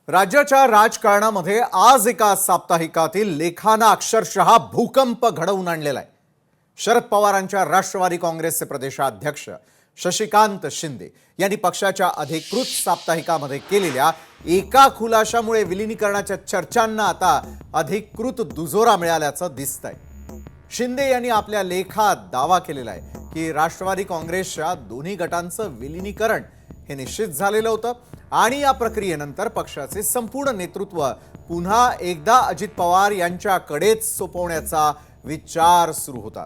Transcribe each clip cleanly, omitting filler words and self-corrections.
राज्याच्या राजकारणामध्ये आज एका साप्ताहिकातील लेखांना अक्षरशः भूकंप घडवून आणलेला आहे। शरद पवारांच्या राष्ट्रवादी काँग्रेसचे प्रदेशाध्यक्ष शशिकांत शिंदे यांनी पक्षाच्या अधिकृत साप्ताहिकामध्ये केलेल्या एका खुलाशामुळे विलीनीकरणाच्या चर्चांना आता अधिकृत दुजोरा मिळाल्याचं दिसतंय। शिंदे यांनी आपल्या लेखात दावा केलेला आहे की राष्ट्रवादी काँग्रेसच्या दोन्ही गटांचं विलीनीकरण हे निश्चित झालेलं होतं आणि या प्रक्रियेनंतर पक्षाचे संपूर्ण नेतृत्व पुन्हा एकदा अजित पवार यांच्याकडेच सोपवण्याचा विचार सुरू होता।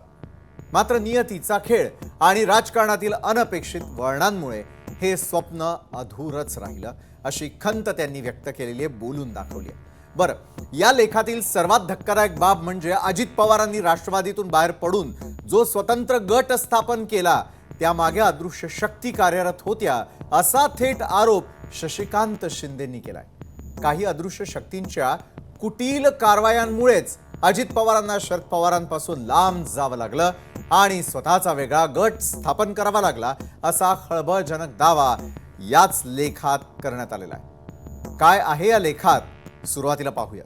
मात्र नियतीचा खेळ आणि राजकारणातील अनपेक्षित वळणांमुळे हे स्वप्न अधूरच राहिलं अशी खंत त्यांनी व्यक्त केलेली आहे, बोलून दाखवली आहे। बरं, या लेखातील सर्वात धक्कादायक बाब म्हणजे अजित पवारांनी राष्ट्रवादीतून बाहेर पडून जो स्वतंत्र गट स्थापन केला त्यामागे अदृश्य शक्ती कार्यरत होत्या असा थेट आरोप शशिकांत शिंदेंनी केलाय। काही अदृश्य शक्तींच्या कुटील कारवायांमुळेच अजित पवारांना शरद पवारांपासून लांब जावं लागलं आणि स्वतःचा वेगळा गट स्थापन करावा लागला असा खळबळजनक दावा याच लेखात करण्यात आलेला आहे। काय आहे या लेखात सुरुवातीला पाहूया।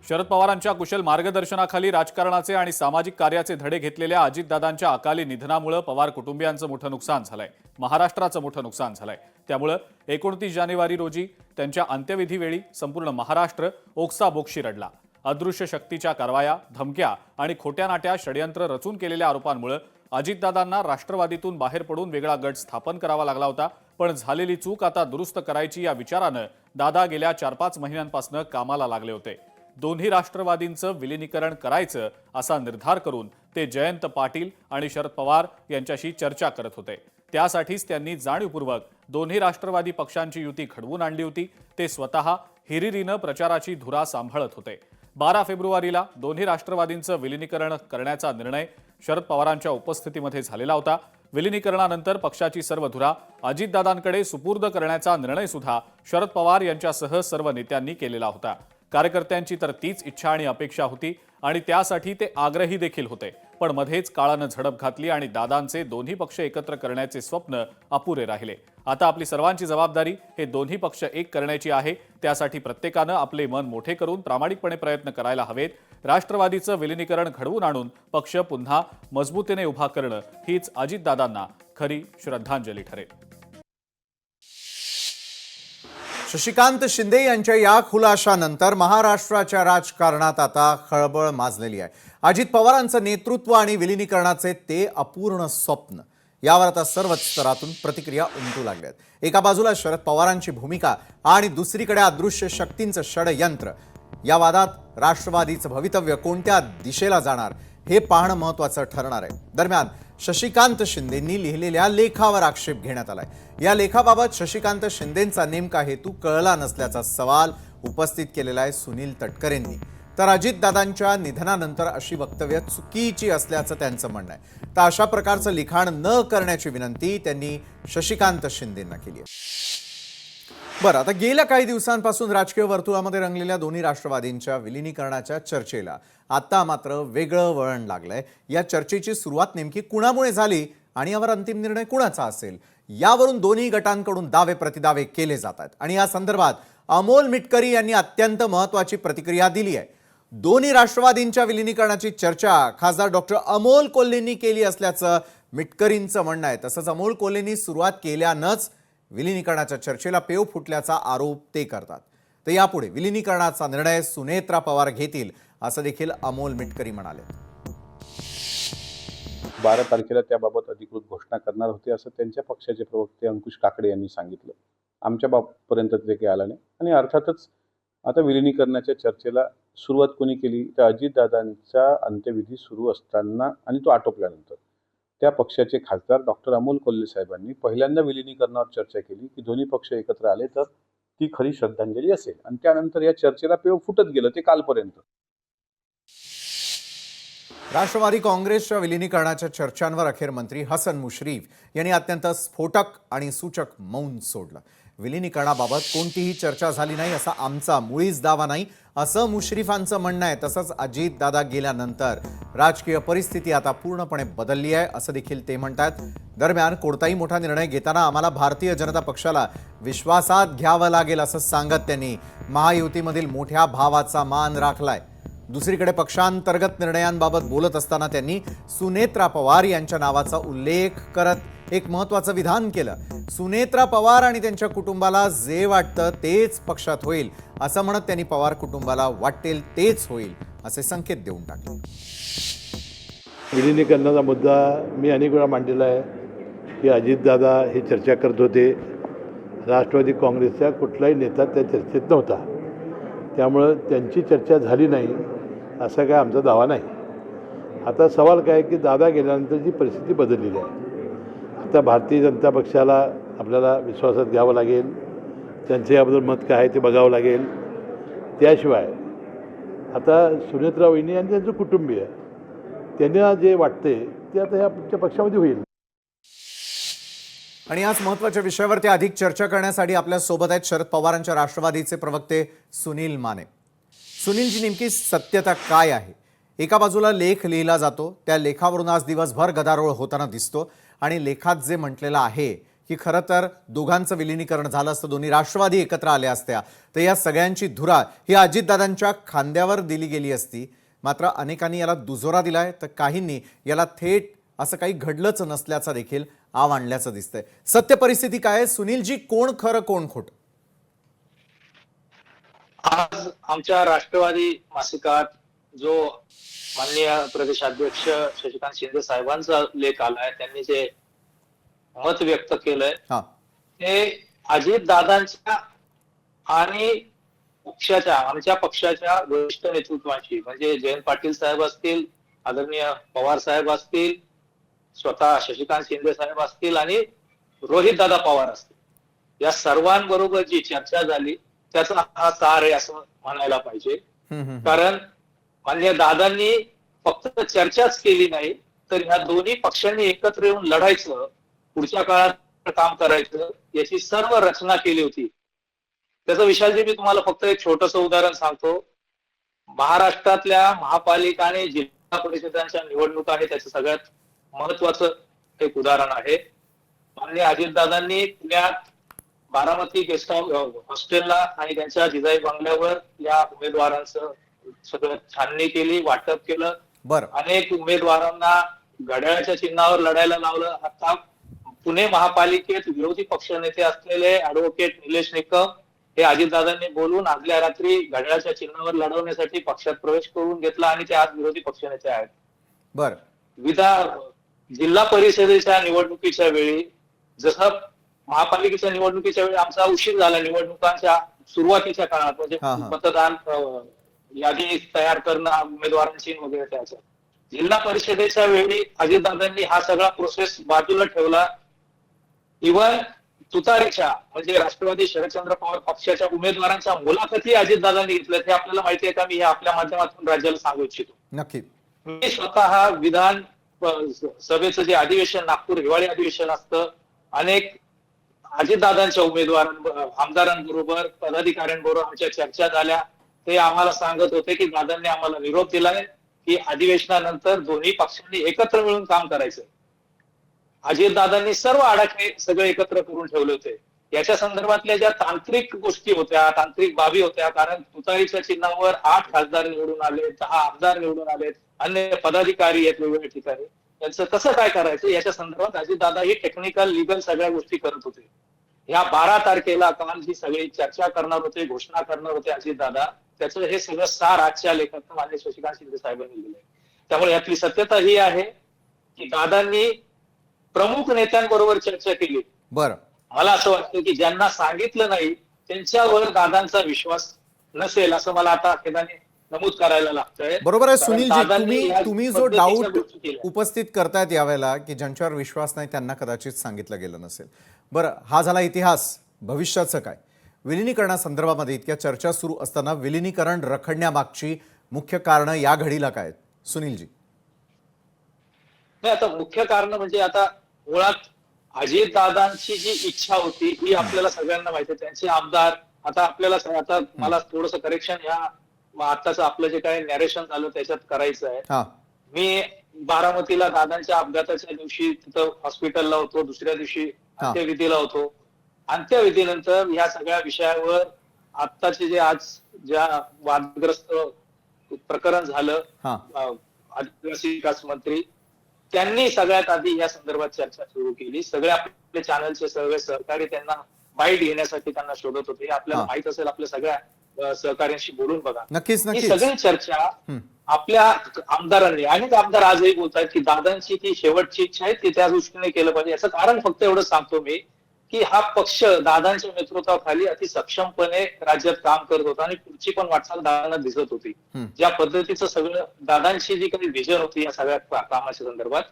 शरद पवारांच्या कुशल मार्गदर्शनाखाली राजकारणाचे आणि सामाजिक कार्याचे धडे घेतलेल्या अजितदादांच्या अकाली निधनामुळे पवार कुटुंबियांचं मोठं नुकसान झालंय, महाराष्ट्राचं मोठं नुकसान झालंय। त्यामुळे 29 जानेवारी रोजी त्यांच्या अंत्यविधीवेळी संपूर्ण महाराष्ट्र ओक्साबोक्शी रडला। अदृश्य शक्तीच्या कारवाया, धमक्या आणि खोट्या नाट्या षडयंत्र रचून केलेल्या आरोपांमुळे अजितदादांना राष्ट्रवादीतून बाहेर पडून वेगळा गट स्थापन करावा लागला होता। पण झालेली चूक आता दुरुस्त करायची या विचारानं दादा गेल्या 4-5 महिन्यांपासून कामाला लागले होते। दोन्ही राष्ट्रवादींचं विलीनीकरण करायचं असा निर्धार करून ते जयंत पाटील आणि शरद पवार यांच्याशी चर्चा करत होते। त्यासाठीच त्यांनी जाणीवपूर्वक दोन्ही राष्ट्रवादी पक्षांची युती घडवून आणली होती। ते स्वतः हिरिरीनं प्रचाराची धुरा सांभाळत होते। 12 फेब्रुवारीला दोन्ही राष्ट्रवादींचं विलीनीकरण करण्याचा निर्णय शरद पवारांच्या उपस्थितीमध्ये झालेला होता। विलीनीकरणानंतर पक्षाची सर्व धुरा अजितदादांकडे सुपूर्द करण्याचा निर्णय सुद्धा शरद पवार यांच्यासह सर्व नेत्यांनी केलेला होता। कार्यकर्त्यांची तर तीच इच्छा आणि अपेक्षा होती आणि त्यासाठी ते आग्रही देखील होते। पण मध्येच काळानं झडप घातली आणि दादांचे दोन्ही पक्ष एकत्र करण्याचे स्वप्न अपुरे राहिले। आता आपली सर्वांची जबाबदारी हे दोन्ही पक्ष एक करण्याची आहे। त्यासाठी प्रत्येकानं आपले मन मोठे करून प्रामाणिकपणे प्रयत्न करायला हवेत। राष्ट्रवादीचं विलीनीकरण घडवून आणून पक्ष पुन्हा मजबूतीने उभा करणं हीच अजितदादांना खरी श्रद्धांजली ठरेल। शशिकांत शिंदे यांच्या या खुलाशानंतर महाराष्ट्राच्या राजकारणात आता खळबळ माजलेली आहे। अजित पवारांचं नेतृत्व आणि विलीनीकरणाचे ते अपूर्ण स्वप्न यावर आता सर्वच स्तरातून प्रतिक्रिया उमटू लागल्यात। एका बाजूला शरद पवारांची भूमिका आणि दुसरीकडे अदृश्य शक्तींचं षडयंत्र। या वादात राष्ट्रवादीचं भवितव्य कोणत्या दिशेला जाणार हे पाहणं महत्त्वाचं ठरणार आहे। दरम्यान शशिकांत शिंदेंनी लिहिलेल्या लेखावर आक्षेप घेण्यात आलाय। या लेखाबाबत शशिकांत शिंदेंचा नेमका हेतू कळला नसल्याचा सवाल उपस्थित केलेला आहे सुनील तटकरेंनी। तर अजितदादांच्या निधनानंतर अशी वक्तव्य चुकीची असल्याचं त्यांचं म्हणणं आहे। तर अशा प्रकारचं लिखाण न करण्याची विनंती त्यांनी शशिकांत शिंदेंना केली आहे। बरं, आता गेल्या काही दिवसांपासून राजकीय वर्तुळामध्ये रंगलेल्या दोन्ही राष्ट्रवादींच्या विलीनीकरणाच्या चर्चेला आता मात्र वेगळं वळण लागलंय। या चर्चेची सुरुवात नेमकी कुणामुळे झाली आणि यावर अंतिम निर्णय कुणाचा असेल यावरून दोन्ही गटांकडून दावे प्रतिदावे केले जातात आणि या संदर्भात अमोल मिटकरी यांनी अत्यंत महत्त्वाची प्रतिक्रिया दिली आहे। दोन्ही राष्ट्रवादींच्या विलीनीकरणाची चर्चा खासदार डॉक्टर अमोल कोल्हेंनी केली असल्याचं मिटकरींचं म्हणणं आहे। तसंच अमोल कोल्हेंनी सुरुवात केल्यानंच विलीनीकरणाच्या चर्चेला पेव फुटल्याचा आरोप ते करतात। तर यापुढे विलीनीकरणाचा निर्णय सुनेत्रा पवार घेतील असं देखील अमोल मिटकरी म्हणाले। 12 तारखेला त्याबाबत अधिकृत घोषणा करणार होते असं त्यांच्या पक्षाचे प्रवक्ते अंकुश काकडे यांनी सांगितलं। आमच्या बाबपर्यंत ते काही आलं नाही आणि अर्थातच आता विलीनीकरणाच्या चर्चेला सुरुवात कोणी केली तर अजितदादांचा अंत्यविधी सुरू असताना आणि तो आटोपल्यानंतर त्या पक्षाचे खासदार डॉक्टर अमोल कोल्हे साहेबांनी पहिल्यांदा विलीनीकरणावर चर्चा केली की दोन्ही पक्ष एकत्र आले तर ती खरी श्रद्धांजली असेल आणि त्यानंतर या चर्चेला पेव फुटत गेलं ते कालपर्यंत। राष्ट्रवादी काँग्रेसच्या विलीनीकरणाच्या चर्चांवर अखेर मंत्री हसन मुश्रीफ यांनी अत्यंत स्फोटक आणि सूचक मौन सोडलं। विलिनीकरणाबाबत कोणतीही चर्चा झाली नाही असा आमचा मुळीच दावा नाही असं मुश्रीफांचं म्हणणं आहे. तसंच अजितदादा गेल्यानंतर राजकीय परिस्थिती आता पूर्णपणे बदलली आहे असं देखील ते म्हणतात. दरम्यान कोणताही मोठा निर्णय घेताना आम्हाला भारतीय जनता पक्षाला विश्वासात घ्यावं लागेल असं सांगत त्यांनी महायुतीमधील मोठ्या भावाचा मान राखलाय. दुसरीकडे पक्षांतर्गत निर्णयांबाबत बोलत असताना त्यांनी सुनेत्रा पवार यांच्या नावाचा उल्लेख करत एक महत्त्वाचं विधान केलं. सुनेत्रा पवार आणि त्यांच्या कुटुंबाला जे वाटतं तेच पक्षात होईल असं म्हणत त्यांनी पवार कुटुंबाला वाटेल तेच होईल असे संकेत देऊन टाकले. विलिनीकरणाचा मुद्दा मी अनेक वेळा मांडलेला आहे की अजितदादा हे चर्चा करत होते. राष्ट्रवादी काँग्रेसचा कुठलाही नेता त्या चर्चेत नव्हता, त्यामुळं त्यांची चर्चा झाली नाही असा काय आमचा दावा नाही. आता सवाल काय की दादा गेल्यानंतरची परिस्थिती बदललेली आहे. आता भारतीय जनता पक्षाला आपल्याला विश्वासात घ्यावं लागेल, त्यांचं याबद्दल मत काय आहे ते बघावं लागेल. त्याशिवाय आता सुनेत्रा वहिनी आणि त्यांचं कुटुंबीय त्यांना जे वाटते ते आता ह्या पक्षामध्ये होईल. आणि आज महत्त्वाच्या विषयावरती अधिक चर्चा करण्यासाठी आपल्या सोबत आहेत शरद पवारांच्या राष्ट्रवादीचे प्रवक्ते सुनील माने. सुनीलजी, नेमकी सत्यता काय आहे? एका बाजूला लेख लिहिला जातो, त्या लेखावरून आज दिवसभर गदारोळ होताना दिसतो आणि लेखात जे म्हटलेलं आहे की खरं तर दोघांचं विलिनीकरण झालं असतं, दोन्ही राष्ट्रवादी एकत्र आल्या असत्या तर या सगळ्यांची धुरा ही अजितदादांच्या खांद्यावर दिली गेली असती. मात्र अनेकांनी याला दुजोरा दिलाय तर काहींनी याला थेट असं काही घडलंच नसल्याचा देखील आव आणल्याचं दिसतंय. सत्य परिस्थिती काय आहे सुनीलजी? कोण खरं कोण खोटं? आज आमच्या राष्ट्रवादी मासिकात जो माननीय प्रदेशाध्यक्ष शशिकांत शिंदे साहेबांचा लेख आलाय, त्यांनी जे मत व्यक्त केलंय हा, ते अजितदादांच्या आणि पक्षाच्या, आमच्या पक्षाच्या वरिष्ठ नेतृत्वाची म्हणजे जयंत पाटील साहेब असतील, आदरणीय पवार साहेब असतील, स्वतः शशिकांत शिंदे साहेब असतील आणि रोहितदादा पवार असतील, या सर्वांबरोबर जी चर्चा झाली त्याचा हा सार आहे असं म्हणायला पाहिजे. कारण माननीय दादांनी फक्त चर्चाच केली नाही तर ह्या दोन्ही पक्षांनी एकत्र येऊन लढायचं, पुढच्या काळात काम करायचं याची सर्व रचना केली होती. त्याचं विशालजी मी तुम्हाला फक्त एक छोटंसं उदाहरण सांगतो. महाराष्ट्रातल्या महापालिका आणि जिल्हा परिषदांच्या निवडणुका आहे त्याचं सगळ्यात महत्वाचं एक उदाहरण आहे. माननीय अजितदादांनी पुण्यात बारामती गेस्ट हॉस्टेलला आणि त्यांच्या जिजाई बंगल्यावर या उमेदवारांचं सगळं छाननी केली, वाटप केलं. बरं, अनेक उमेदवारांना घड्याळाच्या चिन्हावर लढायला लावलं. आता पुणे महापालिकेत विरोधी पक्षनेते असलेले ऍडव्होकेट निलेश निकम हे अजितदादांनी बोलून आदल्या रात्री घड्याळाच्या चिन्हावर लढवण्यासाठी पक्षात प्रवेश करून घेतला आणि ते आज विरोधी पक्षनेते आहेत. बरं, जिल्हा परिषदेच्या निवडणुकीच्या वेळी जसं महापालिकेच्या निवडणुकीच्या वेळी आमचा उशीर झाला, निवडणुकांच्या सुरुवातीच्या काळात म्हणजे मतदान यादी तयार करणं उमेदवारांची वगैरे त्याचं, जिल्हा परिषदेच्या वेळी अजितदादांनी हा सगळा प्रोसेस बाजूला ठेवला. इव्हन तुतारीच्या म्हणजे राष्ट्रवादी शरदचंद्र पवार पक्षाच्या उमेदवारांच्या मुलाखती अजितदादांनी घेतल्या. हे आपल्याला माहिती आहे का? मी हे आपल्या माध्यमातून राज्याला सांगू इच्छितो. नक्की. मी स्वतः विधान सभेचं जे अधिवेशन नागपूर हिवाळी अधिवेशन असतं, अनेक अजितदादांच्या आमदारांबरोबर पदाधिकाऱ्यांबरोबर आमच्या चर्चा झाल्या. ते आम्हाला सांगत होते की दादांनी आम्हाला निरोप दिलाय की अधिवेशनानंतर दोन्ही पक्षांनी एकत्र मिळून काम करायचं. अजितदादांनी सर्व आडाखे सगळे एकत्र करून ठेवले होते. याच्या संदर्भातल्या ज्या तांत्रिक गोष्टी होत्या, तांत्रिक बाबी होत्या, कारण तुतारीच्या चिन्हावर 8 खासदार निवडून आले, 10 आमदार निवडून आलेत, अन्य पदाधिकारी आहेत वेगवेगळ्या ठिकाणी, त्यांचं कसं काय करायचं याच्या संदर्भात अजितदादा ही टेक्निकल लिगल सगळ्या गोष्टी करत होते. ह्या 12 तारखेला काल जी सगळी चर्चा करणार होते, घोषणा करणार होते अजितदादा, त्याचं हे सगळं सार आजच्या लेखात माननीय शशिकांत शिंदे साहेबांनी दिलंय. त्यामुळे यातली सत्यता ही आहे की दादांनी प्रमुख नेत्यांबरोबर चर्चा केली. बरं, मला असं वाटतं की ज्यांना सांगितलं नाही त्यांच्यावर दादांचा विश्वास नसेल असं मला आता खेदाने नमूद करायला लागतंय. बरोबर आहे सुनीलजी. तुम्ही जो डाऊट उपस्थित करतायत यावेळेला की ज्यांच्यावर विश्वास नाही त्यांना कदाचित सांगितलं गेलं नसेल. बरं, हा झाला इतिहास. भविष्याचं काय? विलिनीकरणासंदर्भामध्ये इतक्या चर्चा सुरू असताना विलिनीकरण रखडण्यामागची मुख्य कारणं या घडीला काय आहेत सुनीलजी? नाही, आता मुख्य कारण म्हणजे आता मुळात अजितदादांची जी इच्छा होती ही आपल्याला सगळ्यांना माहिती आहे. त्यांचे आमदार आता मला थोडंसं करेक्शन आताच आपलं जे काही नॅरेशन झालं त्याच्यात करायचं आहे. हा मी बारामतीला दादांच्या अपघाताच्या दिवशी तिथं हॉस्पिटलला होतो, दुसऱ्या दिवशी अंत्यविधीला होतो. अंत्यविधीनंतर ह्या सगळ्या विषयावर आत्ताचे ज्या वादग्रस्त प्रकरण झालं, हा आदिवासी विकास मंत्री त्यांनी सगळ्यात आधी या संदर्भात चर्चा सुरू केली. सगळे आपले चॅनलचे सगळे सहकारी त्यांना बाईट घेण्यासाठी त्यांना शोधत होते. आपल्याला माहित असेल, आपल्या सगळ्या सहकार्यांशी बोलून बघा. नक्कीच ही नक्कीच सगळी चर्चा आपल्या आमदारांनी, अनेक आमदार आजही बोलतात की दादांची ती शेवटची इच्छा आहे ती त्या दृष्टीने केलं पाहिजे. याचं कारण फक्त एवढं सांगतो मी की हा पक्ष दादांच्या नेतृत्वाखाली अति सक्षमपणे राज्यात काम करत होता आणि पुढची पण वाटचाल दादांना दिसत होती. ज्या पद्धतीचं सगळं दादांची जी काही विजन होती या सगळ्या कामाच्या संदर्भात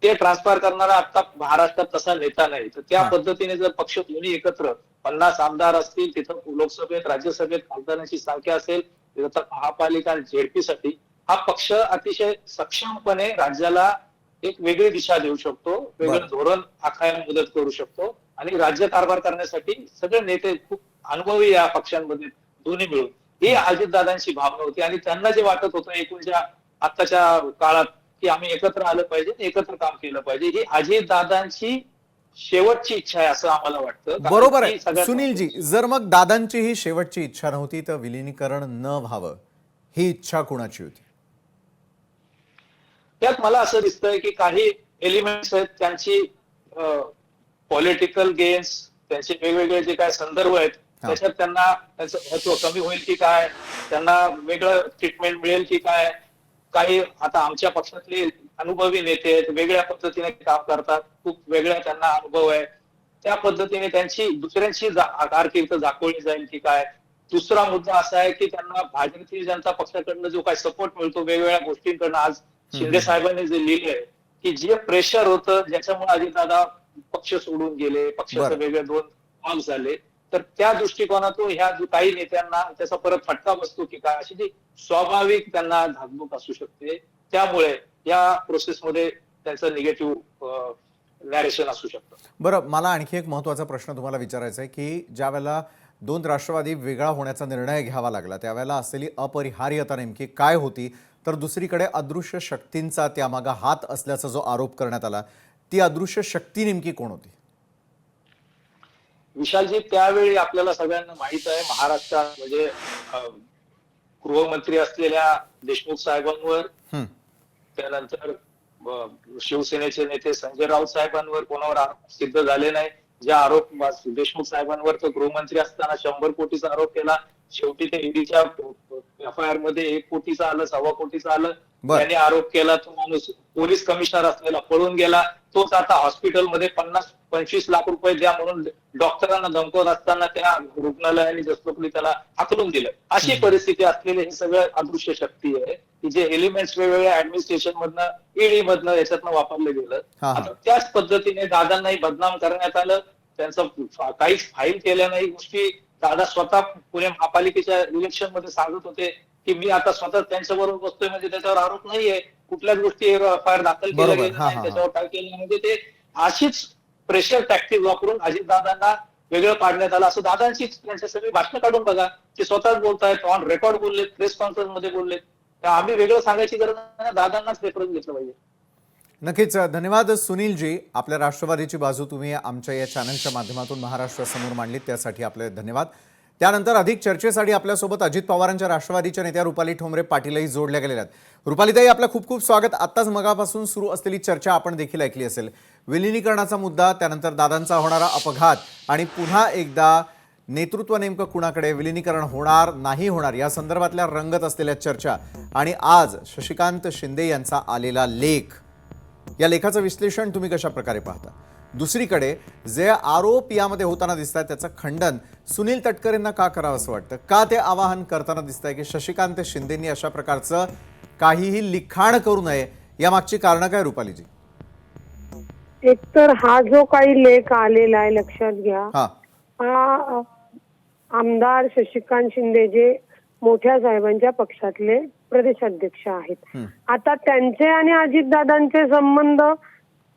ते ट्रान्सफर करणारा आता महाराष्ट्रात तसा नेता नाही. तर त्या पद्धतीने जर पक्ष दोन्ही एकत्र 50 आमदार असतील, तिथं लोकसभेत राज्यसभेत खासदारांची संख्या असेल, तिथं महापालिका झेडपी साठी हा पक्ष अतिशय सक्षमपणे राज्याला एक वेगळी दिशा देऊ शकतो, वेगळं धोरण आखायला मदत करू शकतो आणि राज्य कारभार करण्यासाठी सगळे नेते खूप अनुभवी या पक्षांमध्ये दोन्ही मिळून ही अजितदादांची भावना होती. आणि त्यांना जे वाटत होतं एकूणच्या आताच्या काळात की आम्ही एकत्र आलं पाहिजे, एकत्र काम केलं पाहिजे, ही अजितदादांची शेवटची इच्छा आहे असं आम्हाला वाटतं. बरोबर आहे सुनीलजी. जर मग दादांची ही शेवटची इच्छा नव्हती तर विलिनीकरण न व्हावं ही इच्छा कुणाची होती? त्यात मला असं दिसतंय की काही एलिमेंट्स आहेत त्यांची पॉलिटिकल गेन्स, त्यांचे वेगवेगळे जे काय संदर्भ आहेत त्याच्यात त्यांना त्यांचं महत्व कमी होईल की काय, त्यांना वेगळं ट्रीटमेंट मिळेल की काय. काही आता आमच्या पक्षातले अनुभवी नेते आहेत, वेगळ्या पद्धतीने काम करतात, खूप वेगळा त्यांना अनुभव आहे, त्या पद्धतीने त्यांची दुसऱ्यांची कारकीर्द दाखवली जाईल की काय. दुसरा मुद्दा असा आहे की त्यांना भारतीय जनता पक्षाकडनं जो काही सपोर्ट मिळतो वेगवेगळ्या गोष्टींकडनं, आज शिंदे साहेबांनी जे लिहिलंय की जे प्रेशर होतं ज्याच्यामुळे अजितदादा पक्ष सोडून गेले, पक्षाचे वेगळे दोन भाग झाले, तर त्या दृष्टिकोनातून ह्या काही नेत्यांना त्याचा परत फटका बसतो की काय अशी जी स्वाभाविक त्यांना धाकधूक असू शकते. त्यामुळे या प्रोसेसमध्ये त्यांचं निगेटिव्ह नॅरेशन असू शकतं. बरं, मला आणखी एक महत्त्वाचा प्रश्न तुम्हाला विचारायचा आहे की ज्या वेळेला दोन राष्ट्रवादी वेगळा होण्याचा निर्णय घ्यावा लागला त्यावेळेला असलेली अपरिहार्यता नेमकी काय होती, तर दुसरीकडे अदृश्य शक्तींचा त्यामागे हात असल्याचा जो आरोप करण्यात आला, ती अदृश्य शक्ती नेमकी कोण होती? विशालजी, त्यावेळी आपल्याला सगळ्यांना माहित आहे महाराष्ट्रात म्हणजे गृहमंत्री असलेल्या देशमुख साहेबांवर, त्यानंतर शिवसेनेचे नेते संजय राऊत साहेबांवर कोणावर आरोप सिद्ध झाले नाही. ज्या आरोप देशमुख साहेबांवर तर गृहमंत्री असताना 100 कोटीचा आरोप केला, शेवटी ते ईडीच्या एफआयआर मध्ये 1 कोटीचा आलं, 1.25 कोटीचा आलं. त्यांनी आरोप केला, तो माणूस पोलीस कमिशनर असलेला पळून गेला. तोच आता हॉस्पिटलमध्ये 50-25 लाख रुपये द्या म्हणून डॉक्टरांना धमकवत असताना त्या रुग्णालयाने जसलोकली त्याला हाकलून दिलं. अशी परिस्थिती असलेली हे सगळं अदृश्य शक्ती आहे की जे एलिमेंट्स वेगवेगळ्या ऍडमिनिस्ट्रेशन मधनं, ईडी मधनं याच्यातनं वापरलं गेलं. आता त्याच पद्धतीने दादांनाही बदनाम करण्यात आलं. त्यांचं काहीच फाईल केल्या नाही गोष्टी. दादा स्वतः पुणे महापालिकेच्या इलेक्शन मध्ये सांगत होते की मी आता स्वतः त्यांच्याबरोबर बसतोय, म्हणजे त्याच्यावर आरोप नाहीये, कुठल्याच गोष्टी एफआयआर दाखल केल्या गेल्या नाही, त्याच्यावर काय केलं. म्हणजे ते अशीच प्रेशर टॅक्टिक वापरून अजितदादांना वेगळं पाडण्यात आलं. असं दादांची त्यांच्या सगळी भाषणं काढून बघा, ते स्वतःच बोलतायत, ऑन रेकॉर्ड बोललेत, प्रेस कॉन्फरन्स मध्ये बोललेत. आम्ही वेगळं सांगायची गरज नाही, दादांनाच रेफरन्स घेतलं पाहिजे. नक्कीच. धन्यवाद सुनीलजी. आपल्या राष्ट्रवादीची बाजू तुम्ही आमच्या या चॅनलच्या माध्यमातून महाराष्ट्रासमोर मांडलीत, त्यासाठी आपले धन्यवाद. त्यानंतर अधिक चर्चेसाठी आपल्यासोबत अजित पवारांच्या राष्ट्रवादीच्या नेत्या रुपाली ठोंबरे पाटीलही जोडल्या गेलेल्या आहेत. रुपालीताई, आपलं खूप खूप स्वागत. आत्ताच मगापासून सुरू असलेली चर्चा आपण देखील ऐकली असेल. विलिनीकरणाचा मुद्दा, त्यानंतर दादांचा होणारा अपघात आणि पुन्हा एकदा नेतृत्व नेमकं कुणाकडे, विलिनीकरण होणार नाही होणार या संदर्भातल्या रंगत असलेल्या चर्चा आणि आज शशिकांत शिंदे यांचा आलेला लेख, या लेखाचं विश्लेषण तुम्ही कशा प्रकारे पाहता? दुसरीकडे जे आरोप यामध्ये होताना दिसत आहेत त्याचं खंडन सुनील तटकरेंना का करावं असं वाटतं? का ते आवाहन करताना दिसत आहे की शशिकांत शिंदेंनी अशा प्रकारचं काहीही लिखाण करू नये? यामागची कारणं काय रुपालीजी? एकतर हा जो काही लेख आलेला आहे लक्षात घ्या, हा आमदार शशिकांत शिंदे जे मोठ्या साहेबांच्या पक्षातले प्रदेशाध्यक्ष आहेत. आता त्यांचे आणि अजितदादांचे संबंध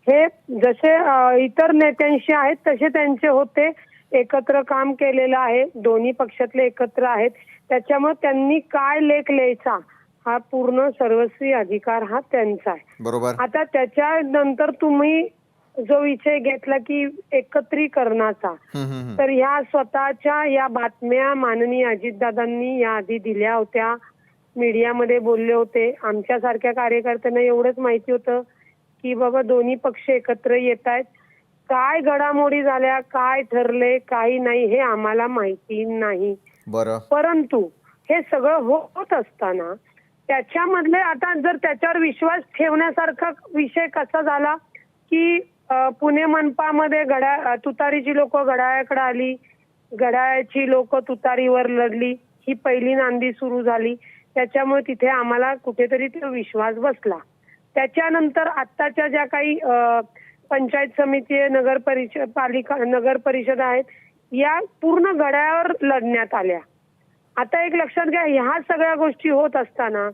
हे जसे इतर नेत्यांशी आहेत तसे त्यांचे होते, एकत्र काम केलेलं आहे, दोन्ही पक्षातले एकत्र आहेत, त्याच्यामुळे त्यांनी काय लेख लिहायचा हा पूर्ण सर्वस्वी अधिकार हा त्यांचा आहे. बरोबर. आता त्याच्यानंतर तुम्ही जो विषय घेतला की एकत्रीकरणाचा, तर ह्या स्वतःच्या या बातम्या माननीय अजितदादांनी याआधी दिल्या होत्या, मीडियामध्ये बोलले होते. आमच्यासारख्या कार्यकर्त्यांना एवढंच माहिती होतं की बाबा दोन्ही पक्ष एकत्र येत आहेत, काय घडामोडी झाल्या, काय ठरले, काही नाही हे आम्हाला माहिती नाही. बरं. परंतु हे सगळं होत असताना त्याच्यामधले आता जर त्याच्यावर विश्वास ठेवण्यासारखा विषय कसा झाला की पुणे मनपामध्ये तुतारीची लोक घड्याळाकडे आली, घड्याळाची लोक तुतारीवर लढली, ही पहिली नांदी सुरू झाली. त्याच्यामुळे तिथे आम्हाला कुठेतरी तो विश्वास बसला. त्याच्यानंतर आत्ताच्या ज्या काही पंचायत समिती, नगर परिषद आहेत, या पूर्ण घड्याळावर लढण्यात आल्या. आता एक लक्षात घ्या, ह्या सगळ्या गोष्टी होत असताना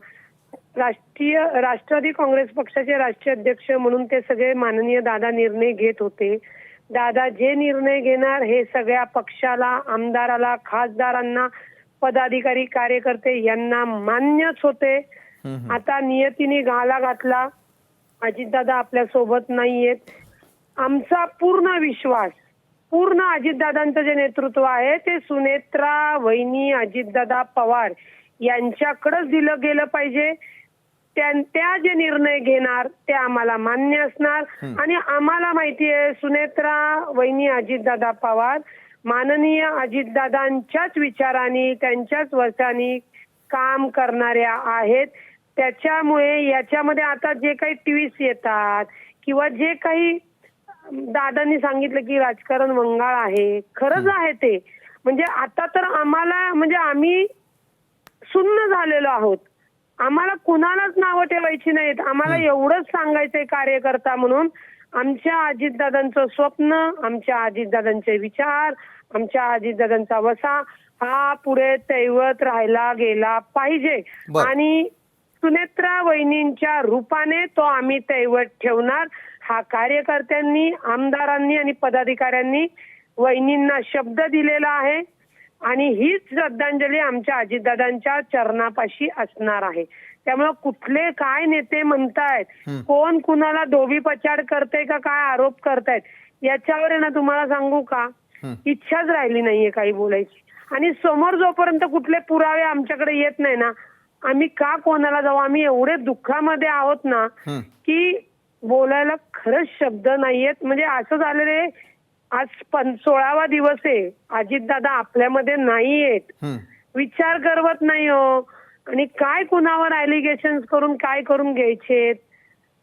राष्ट्रवादी काँग्रेस पक्षाचे राष्ट्रीय अध्यक्ष म्हणून ते सगळे माननीय दादा निर्णय घेत होते. दादा जे निर्णय घेणार हे सगळ्या पक्षाला, आमदाराला, खासदारांना, पदाधिकारी, कार्यकर्ते यांना मान्यच होते. आता नियतीने घाला घातला, अजितदादा आपल्या सोबत नाहीयेत. आमचा पूर्ण विश्वास, पूर्ण अजितदादांचं जे नेतृत्व आहे ते सुनेत्रा वहिनी अजितदादा पवार यांच्याकडेच दिलं गेलं पाहिजे. त्या जे निर्णय घेणार ते आम्हाला मान्य असणार. आणि आम्हाला माहिती आहे सुनेत्रा वहिनी अजितदादा पवार माननीय अजितदादांच्याच विचारांनी, त्यांच्याच वचनांनी काम करणाऱ्या आहेत. त्याच्यामुळे याच्यामध्ये आता जे काही ट्विस्ट येतात किंवा जे काही दादांनी सांगितलं की राजकारण वंगाळ आहे, खरंच आहे ते. म्हणजे आता तर आम्हाला, म्हणजे आम्ही सुन्न झालेलो आहोत, आम्हाला कुणालाच नावं ठेवायची नाहीत. आम्हाला एवढंच सांगायचंय कार्यकर्ता म्हणून, आमच्या अजितदादांचं स्वप्न, आमच्या अजितदादांचे विचार, आमच्या अजितदादांचा वसा हा पुढे दैवत राहायला गेला पाहिजे. आणि सुनेत्रा वहिनींच्या रूपाने तो आम्ही दैवत ठेवणार. हा कार्यकर्त्यांनी, आमदारांनी आणि पदाधिकाऱ्यांनी वहिनींना शब्द दिलेला आहे आणि हीच श्रद्धांजली आमच्या अजितदादांच्या चरणापाशी असणार आहे. त्यामुळे कुठले काय नेते म्हणतायत, कोण कुणाला धोबीपछाड करते का काय आरोप करतायत, याच्यावर आहे ना तुम्हाला सांगू का, इच्छाच राहिली नाहीये काही बोलायची. आणि समोर जोपर्यंत कुठले पुरावे आमच्याकडे येत नाही ना, आम्ही का कोणाला जाऊ. आम्ही एवढे दुःखामध्ये आहोत ना की बोलायला खरंच शब्द नाहीयेत. म्हणजे असं झालेलं आहे, आज 16वा दिवस आहे, अजितदादा आपल्यामध्ये नाहीयेत, विचार करवत नाही हो. आणि काय कुणावर ॲलिगेशन करून काय करून घ्यायचे.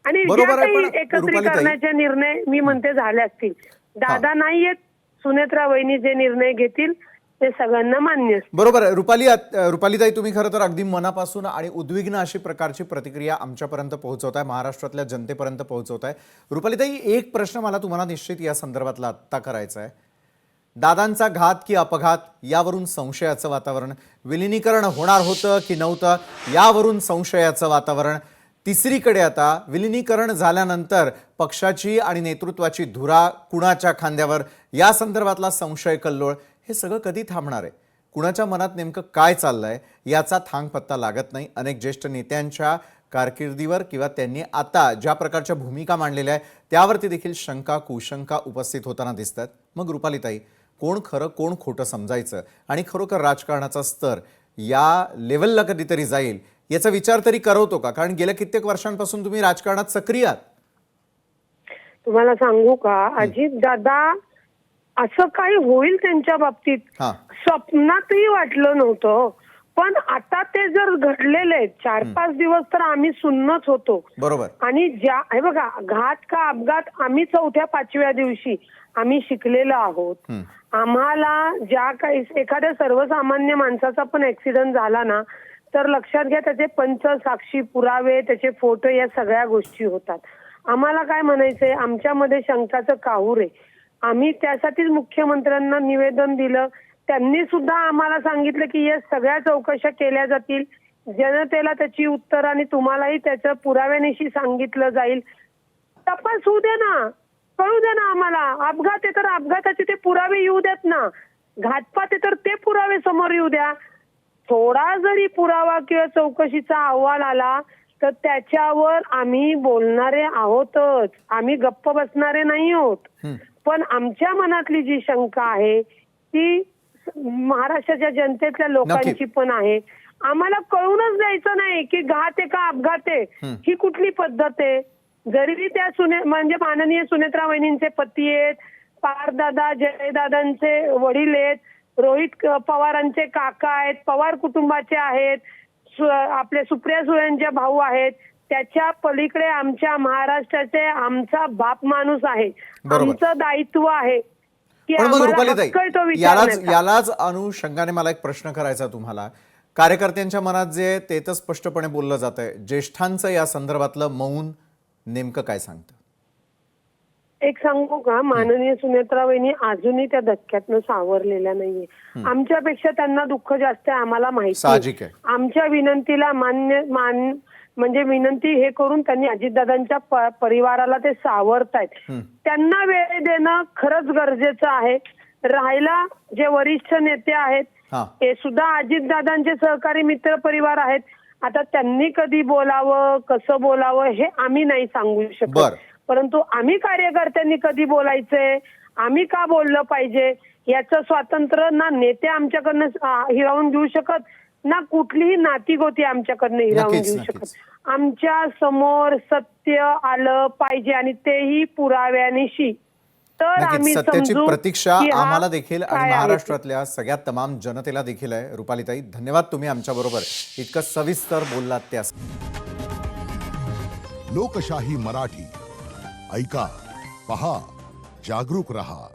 आणि ज्या काही एकत्रीकरणाचे निर्णय मी म्हणते झाले असतील, दादा नाहीयेत, सुनेत्रा वहिनी जे निर्णय घेतील ते सगळ्यांना मान्य. बरोबर आहे. रुपालीताई, तुम्ही खरं तर अगदी मनापासून आणि उद्विग्न अशी प्रकारची प्रतिक्रिया आमच्यापर्यंत पोहोचवताय, महाराष्ट्रातल्या जनतेपर्यंत पोहोचवताय. रुपालीताई, एक प्रश्न मला तुम्हाला निश्चित या संदर्भातला आत्ता करायचा आहे. दादांचा घात की अपघात यावरून संशयाचं वातावरण, विलिनीकरण होणार होतं की नव्हतं यावरून संशयाचं वातावरण, तिसरीकडे आता विलिनीकरण झाल्यानंतर पक्षाची आणि नेतृत्वाची धुरा कुणाच्या खांद्यावर या संदर्भातला संशय कल्लोळ, हे सगळं कधी थांबणार आहे? कुणाच्या मनात नेमकं काय चाललंय याचा थांगपत्ता लागत नाही. अनेक ज्येष्ठ नेत्यांच्या कारकिर्दीवर किंवा त्यांनी आता ज्या प्रकारच्या भूमिका मांडलेल्या आहे त्यावरती देखील शंका, कुशंका उपस्थित होताना दिसतात. मग रुपालीताई, कोण खरं कोण खोटं समजायचं आणि खरोखर राजकारणाचा स्तर या लेवलला कधीतरी जाईल याचा विचार तरी करवतो का? कारण गेल्या कित्येक वर्षांपासून तुम्ही राजकारणात सक्रिय आहात. तुम्हाला सांगू का, अजित दादा असं काही होईल त्यांच्या बाबतीत स्वप्नातही वाटलं नव्हतं. पण आता ते जर घडलेले आहेत, 4-5 दिवस तर आम्ही सुन्नच होतो. बरोबर. आणि हे बघा, घात का अपघात आम्ही 4थ्या-5व्या दिवशी आम्ही शिकलेलो आहोत. आम्हाला ज्या काही एखाद्या सर्वसामान्य माणसाचा पण ऍक्सिडेंट झाला ना, तर लक्षात घ्या त्याचे पंच, साक्षी, पुरावे, त्याचे फोटो, या सगळ्या गोष्टी होतात. आम्हाला काय म्हणायचंय, आमच्यामध्ये शंकाचं काहूर आहे. आम्ही त्यासाठीच मुख्यमंत्र्यांना निवेदन दिलं. त्यांनी सुद्धा आम्हाला सांगितलं की या सगळ्या चौकशा केल्या जातील, जनतेला त्याची उत्तर आणि तुम्हालाही त्याच्या पुराव्यानिशी सांगितलं जाईल. तपास होऊ दे ना, कळू दे ना आम्हाला. अपघात आहे तर अपघाताचे ते पुरावे येऊ देत ना. घातपात आहे तर ते पुरावे समोर येऊ द्या. थोडा जरी पुरावा किंवा चौकशीचा अहवाल आला तर त्याच्यावर आम्ही बोलणारे आहोतच. आम्ही गप्प बसणारे नाही आहोत. पण आमच्या मनातली जी शंका आहे ती महाराष्ट्राच्या जनतेतल्या लोकांची पण आहे. आम्हाला कळूनच द्यायचं नाही की घात आहे का अपघात आहे. ही कुठली पद्धत आहे. जरी त्या म्हणजे माननीय सुनेत्रा वहिनींचे पती आहेत, पारदादा जयदादांचे वडील आहेत, रोहित पवारांचे काका आहेत, पवार कुटुंबाचे आहेत, आपले सुप्रिया सुळेंचे भाऊ आहेत. त्याच्या पलीकडे आमच्या महाराष्ट्राचे आमचा बाप माणूस आहे. आमचं दायित्व आहे की पण मग आम्हाला रुपालीताई, हक्क आहे तो विचारण्याचा. यालाच अनुषंगाने मला एक प्रश्न करायचा तुम्हाला. कार्यकर्त्यांच्या मनात जे ते तर स्पष्टपणे बोललं जात आहे, ज्येष्ठांचं या संदर्भातलं मौन नेमकं काय सांगतं? एक सांगू का, माननीय सुनेत्रा वहिनी अजूनही त्या धक्क्यातनं सावरलेल्या नाहीये. आमच्यापेक्षा त्यांना दुःख जास्त आहे आम्हाला माहिती. साहजिक आहे. आमच्या विनंतीला म्हणजे विनंती हे करून त्यांनी अजितदादांच्या परिवाराला ते सावरतायत. त्यांना वेळ देणं खरंच गरजेचं आहे. राहिला जे वरिष्ठ नेते आहेत ते सुद्धा अजितदादांचे सहकारी मित्र परिवार आहेत. आता त्यांनी कधी बोलावं, कसं बोलावं हे आम्ही नाही सांगू शकत. परंतु आम्ही कार्यकर्त्यांनी कधी बोलायचंय, आम्ही का बोललं पाहिजे याचं स्वातंत्र्य ना नेते आमच्याकडनं हिरावून घेऊ शकत, ना कुठलीही नातीगोती आमच्याकडनं हिरावून घेऊ शकत. आमच्या समोर सत्य आलं पाहिजे आणि तेही पुराव्यानिशी. तर आम्ही सत्याची समजू प्रतीक्षा की हा आम्हाला देखील आणि काय आहे. महाराष्ट्रातल्या सगळ्या तमाम जनतेला देखील आहे. रुपालीताई, धन्यवाद तुम्ही आमच्या बरोबर इतकं सविस्तर बोललात त्या. लोकशाही मराठी ऐका, पहा, जागरूक रहा.